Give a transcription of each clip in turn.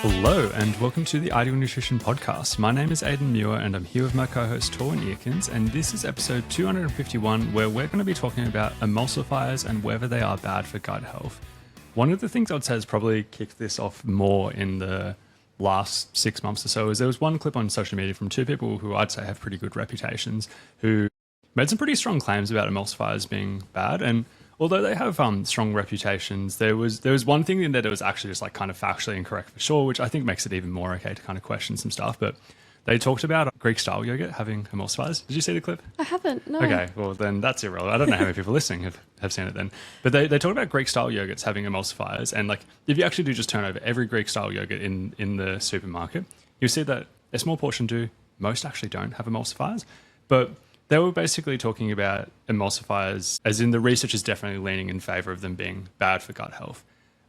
Hello and welcome to the Ideal Nutrition Podcast. My name is Aidan Muir and I'm here with my co-host Torwen Eerkens, and this is episode 251 where we're going to be talking about emulsifiers and whether they are bad for gut health. One of the things I'd say has probably kicked this off more in the last 6 months or so is there was one clip on social media from two people who I'd say have pretty good reputations who made some pretty strong claims about emulsifiers being bad. And although they have strong reputations, there was one thing in there that was actually just like kind of factually incorrect for sure, which I think makes it even more okay to kind of question some stuff. But they talked about Greek-style yogurt having emulsifiers. Did you see the clip? I haven't, no. Okay, well then that's irrelevant. I don't know how many people listening have seen it then. But they talked about Greek-style yogurts having emulsifiers. And like if you actually do just turn over every Greek-style yogurt in the supermarket, you'll see that a small portion do. Most actually don't have emulsifiers. But they were basically talking about emulsifiers, as in the research is definitely leaning in favour of them being bad for gut health.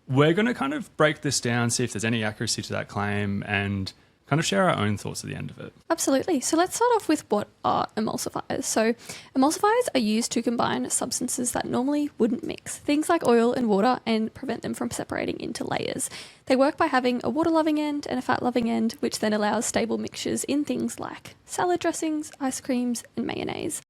We're going to kind of break this down, see if there's any accuracy to that claim, and kind of share our own thoughts at the end of it. Absolutely. So let's start off with what are emulsifiers. So emulsifiers are used to combine substances that normally wouldn't mix, things like oil and water, and prevent them from separating into layers. They work by having a water-loving end and a fat-loving end, which then allows stable mixtures in things like salad dressings, ice creams, and mayonnaise.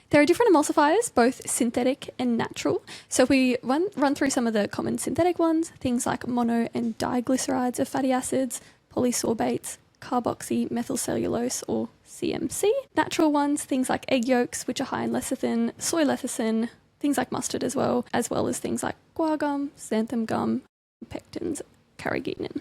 There are different emulsifiers, both synthetic and natural. So if we run through some of the common synthetic ones, things like mono and diglycerides of fatty acids, polysorbates, carboxy methylcellulose or CMC. Natural ones, things like egg yolks, which are high in lecithin, soy lecithin, things like mustard as well as things like guar gum, xanthan gum, pectins, carrageenan.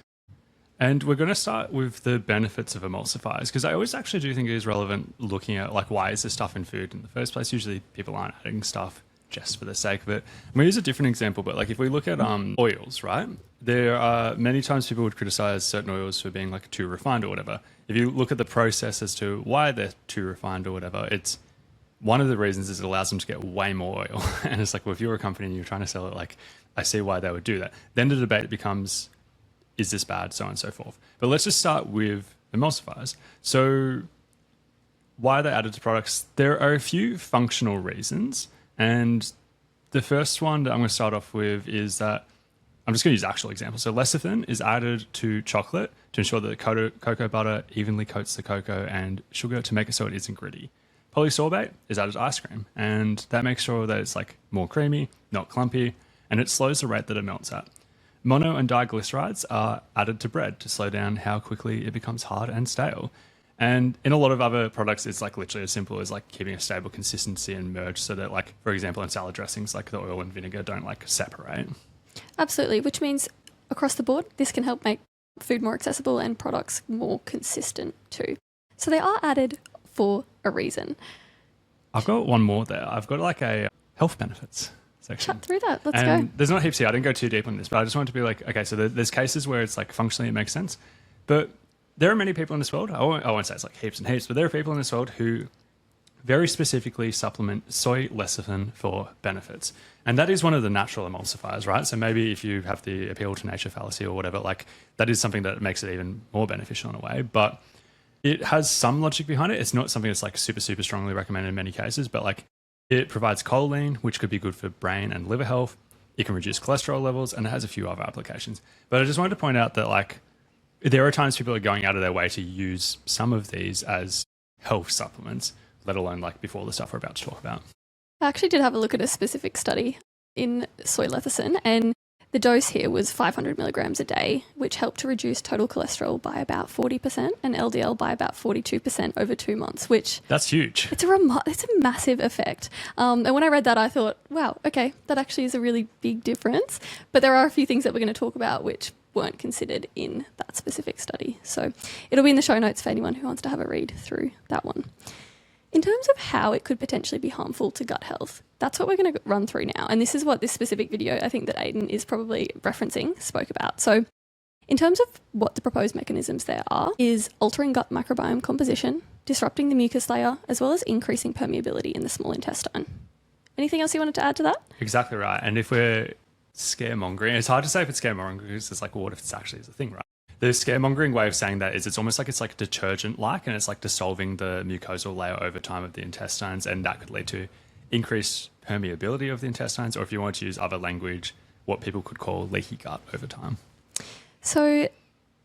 And we're going to start with the benefits of emulsifiers, because I always actually do think it is relevant looking at like why is this stuff in food in the first place. Usually people aren't adding stuff just for the sake of it. I'm going to use a different example, but like if we look at oils, right? There are many times people would criticize certain oils for being like too refined or whatever. If you look at the process as to why they're too refined or whatever, it's one of the reasons is it allows them to get way more oil. And it's like, well, if you're a company and you're trying to sell it, like I see why they would do that. Then the debate becomes, is this bad, so on and so forth. But let's just start with emulsifiers. So why are they added to products? There are a few functional reasons. And the first one that I'm going to start off with is that I'm just going to use actual examples. So lecithin is added to chocolate to ensure that the cocoa butter evenly coats the cocoa and sugar to make it so it isn't gritty. Polysorbate is added to ice cream, and that makes sure that it's like more creamy, not clumpy, and it slows the rate that it melts at. Mono and diglycerides are added to bread to slow down how quickly it becomes hard and stale. And in a lot of other products, it's like literally as simple as like keeping a stable consistency and merge so that like, for example, in salad dressings, like the oil and vinegar don't like separate. Absolutely, which means across the board, this can help make food more accessible and products more consistent too. So they are added for a reason. I've got one more there. I've got like a health benefits section. Chat through that. Let's go. There's not heaps here. I didn't go too deep on this, but I just wanted to be like, okay, so there's cases where it's like functionally it makes sense, but there are many people in this world, I won't say it's like heaps and heaps, but there are people in this world who very specifically supplement soy lecithin for benefits. And that is one of the natural emulsifiers, right? So maybe if you have the appeal to nature fallacy or whatever, like that is something that makes it even more beneficial in a way. But it has some logic behind it. It's not something that's like super, super strongly recommended in many cases, but like it provides choline, which could be good for brain and liver health. It can reduce cholesterol levels, and it has a few other applications. But I just wanted to point out that like there are times people are going out of their way to use some of these as health supplements, let alone like before the stuff we're about to talk about. I actually did have a look at a specific study in soy lecithin, and the dose here was 500 milligrams a day, which helped to reduce total cholesterol by about 40% and LDL by about 42% over 2 months, which... That's huge. It's a massive effect. And when I read that, I thought, wow, okay, that actually is a really big difference. But there are a few things that we're going to talk about which weren't considered in that specific study. So it'll be in the show notes for anyone who wants to have a read through that one. In terms of how it could potentially be harmful to gut health, that's what we're going to run through now. And this is what this specific video, I think that Aidan is probably referencing, spoke about. So in terms of what the proposed mechanisms there are, is altering gut microbiome composition, disrupting the mucus layer, as well as increasing permeability in the small intestine. Anything else you wanted to add to that? Exactly right. And if we're scaremongering, it's hard to say if it's scaremongering because it's like, well, what if it's actually is a thing, right? The scaremongering way of saying that is it's almost like it's like detergent-like, and it's like dissolving the mucosal layer over time of the intestines, and that could lead to increased permeability of the intestines, or if you want to use other language, what people could call leaky gut over time. So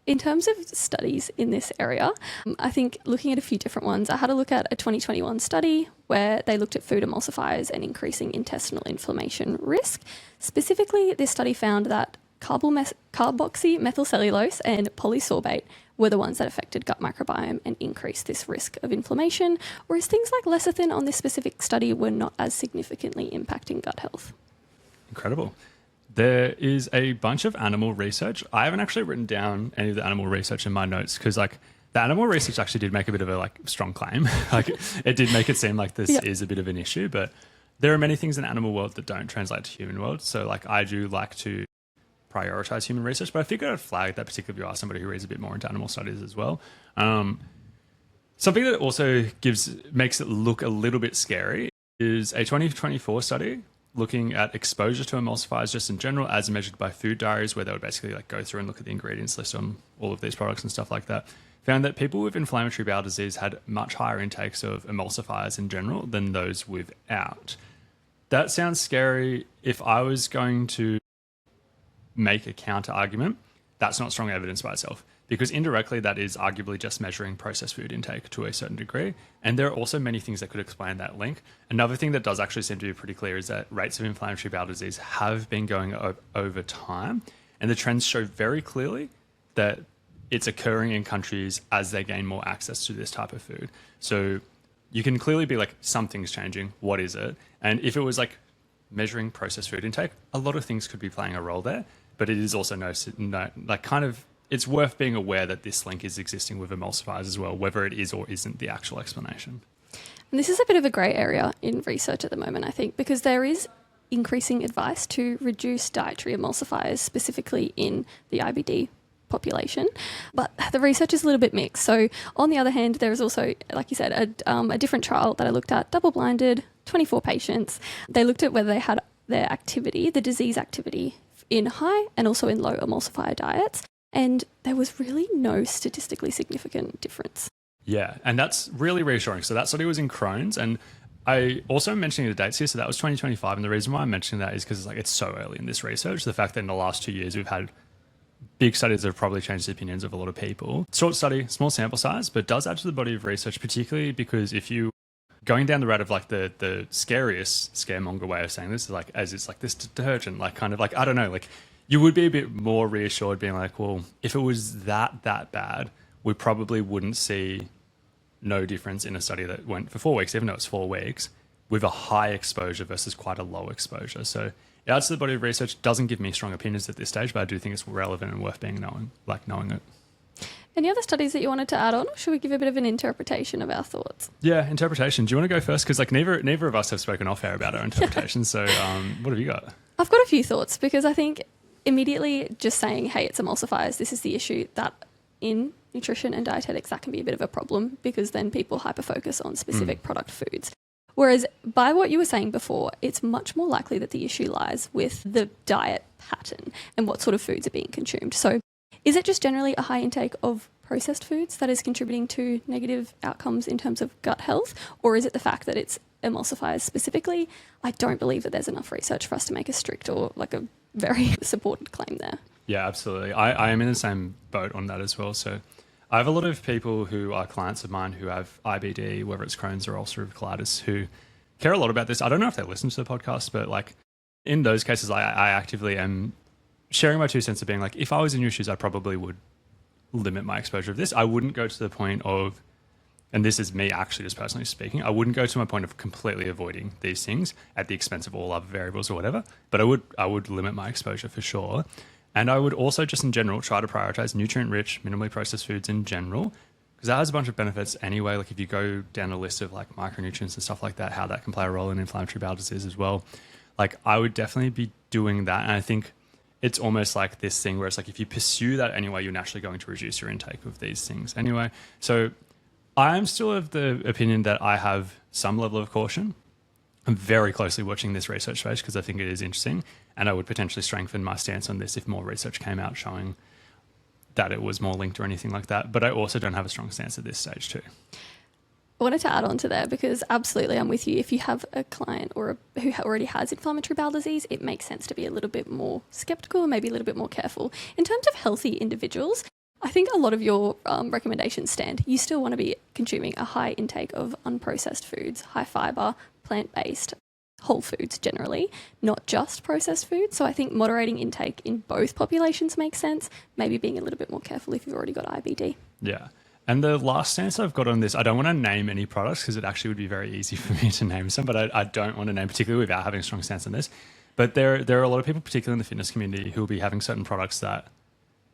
In terms of studies in this area, I think looking at a few different ones, I had a look at a 2021 study where they looked at food emulsifiers and increasing intestinal inflammation risk. Specifically, this study found that carboxymethylcellulose and polysorbate were the ones that affected gut microbiome and increased this risk of inflammation, whereas things like lecithin on this specific study were not as significantly impacting gut health. Incredible. There is a bunch of animal research. I haven't actually written down any of the animal research in my notes because like the animal research actually did make a bit of a like strong claim. Like it did make it seem like this is a bit of an issue, but there are many things in the animal world that don't translate to human world. So like I do like to prioritize human research, but I figured I'd flag that particularly if you are somebody who reads a bit more into animal studies as well. Something that also makes it look a little bit scary is a 2024 study looking at exposure to emulsifiers just in general as measured by food diaries, where they would basically like go through and look at the ingredients list on all of these products and stuff like that, found that people with inflammatory bowel disease had much higher intakes of emulsifiers in general than those without. That sounds scary. If I was going to make a counter argument, that's not strong evidence by itself, because indirectly that is arguably just measuring processed food intake to a certain degree. And there are also many things that could explain that link. Another thing that does actually seem to be pretty clear is that rates of inflammatory bowel disease have been going over time. And the trends show very clearly that it's occurring in countries as they gain more access to this type of food. So you can clearly be like, something's changing. What is it? And if it was like measuring processed food intake, a lot of things could be playing a role there. But it is also it's worth being aware that this link is existing with emulsifiers as well, whether it is or isn't the actual explanation. And this is a bit of a grey area in research at the moment, I think, because there is increasing advice to reduce dietary emulsifiers, specifically in the IBD population. But the research is a little bit mixed. So on the other hand, there is also, like you said, a different trial that I looked at, double-blinded, 24 patients. They looked at whether they had their activity, the disease activity, in high and also in low emulsifier diets. And there was really no statistically significant difference. Yeah, and that's really reassuring. So that study was in Crohn's, and I also am mentioning the dates here. So that was 2025, and the reason why I'm mentioning that is because it's so early in this research. The fact that in the last 2 years we've had big studies that have probably changed the opinions of a lot of people. Short study, small sample size, but does add to the body of research, particularly because if you going down the route of like the scariest scaremonger way of saying this is like, as it's like this detergent, like kind of like, I don't know, like you would be a bit more reassured being like, well, if it was that bad, we probably wouldn't see no difference in a study that went for 4 weeks, even though it's 4 weeks, with a high exposure versus quite a low exposure. So it adds to the body of research, doesn't give me strong opinions at this stage, but I do think it's relevant and worth knowing it. Any other studies that you wanted to add on, or should we give a bit of an interpretation of our thoughts? Yeah, interpretation. Do you want to go first? Because like neither of us have spoken off air about our interpretation. So what have you got? I've got a few thoughts, because I think immediately just saying, hey, it's emulsifiers, this is the issue, that in nutrition and dietetics, that can be a bit of a problem, because then people hyper-focus on specific product foods. Whereas by what you were saying before, it's much more likely that the issue lies with the diet pattern and what sort of foods are being consumed. So is it just generally a high intake of processed foods that is contributing to negative outcomes in terms of gut health? Or is it the fact that it's emulsifiers specifically? I don't believe that there's enough research for us to make a strict or like a very supported claim there. Yeah, absolutely. I am in the same boat on that as well. So I have a lot of people who are clients of mine who have IBD, whether it's Crohn's or ulcerative colitis, who care a lot about this. I don't know if they listen to the podcast, but like in those cases, I actively am sharing my 2 cents of being like, if I was in your shoes, I probably would limit my exposure of this. I wouldn't go to the point of, and this is me actually just personally speaking, I wouldn't go to my point of completely avoiding these things at the expense of all other variables or whatever, but I would limit my exposure for sure. And I would also just in general try to prioritize nutrient-rich, minimally processed foods in general, because that has a bunch of benefits anyway. Like if you go down a list of like micronutrients and stuff like that, how that can play a role in inflammatory bowel disease as well. Like I would definitely be doing that. And I think it's almost like this thing where it's like if you pursue that anyway, you're naturally going to reduce your intake of these things anyway. So I'm still of the opinion that I have some level of caution. I'm very closely watching this research space because I think it is interesting, and I would potentially strengthen my stance on this if more research came out showing that it was more linked or anything like that. But I also don't have a strong stance at this stage too. I wanted to add on to there because absolutely I'm with you. If you have a client who already has inflammatory bowel disease, it makes sense to be a little bit more skeptical and maybe a little bit more careful. In terms of healthy individuals, I think a lot of your recommendations stand. You still want to be consuming a high intake of unprocessed foods, high fibre, plant-based, whole foods generally, not just processed foods. So I think moderating intake in both populations makes sense, maybe being a little bit more careful if you've already got IBD. Yeah. And the last stance I've got on this, I don't want to name any products because it actually would be very easy for me to name some, but I don't want to name particularly without having a strong stance on this. But there are a lot of people, particularly in the fitness community, who will be having certain products that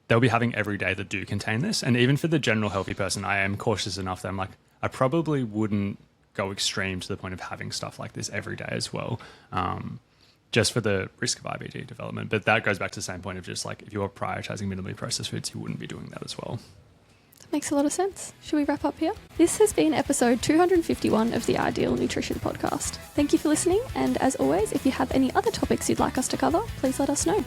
they'll be having every day that do contain this. And even for the general healthy person, I am cautious enough that I'm like, I probably wouldn't go extreme to the point of having stuff like this every day as well, just for the risk of IBD development. But that goes back to the same point of just like, if you're prioritizing minimally processed foods, you wouldn't be doing that as well. Makes a lot of sense. Should we wrap up here? This has been episode 251 of the Ideal Nutrition Podcast. Thank you for listening, and as always, if you have any other topics you'd like us to cover, please let us know.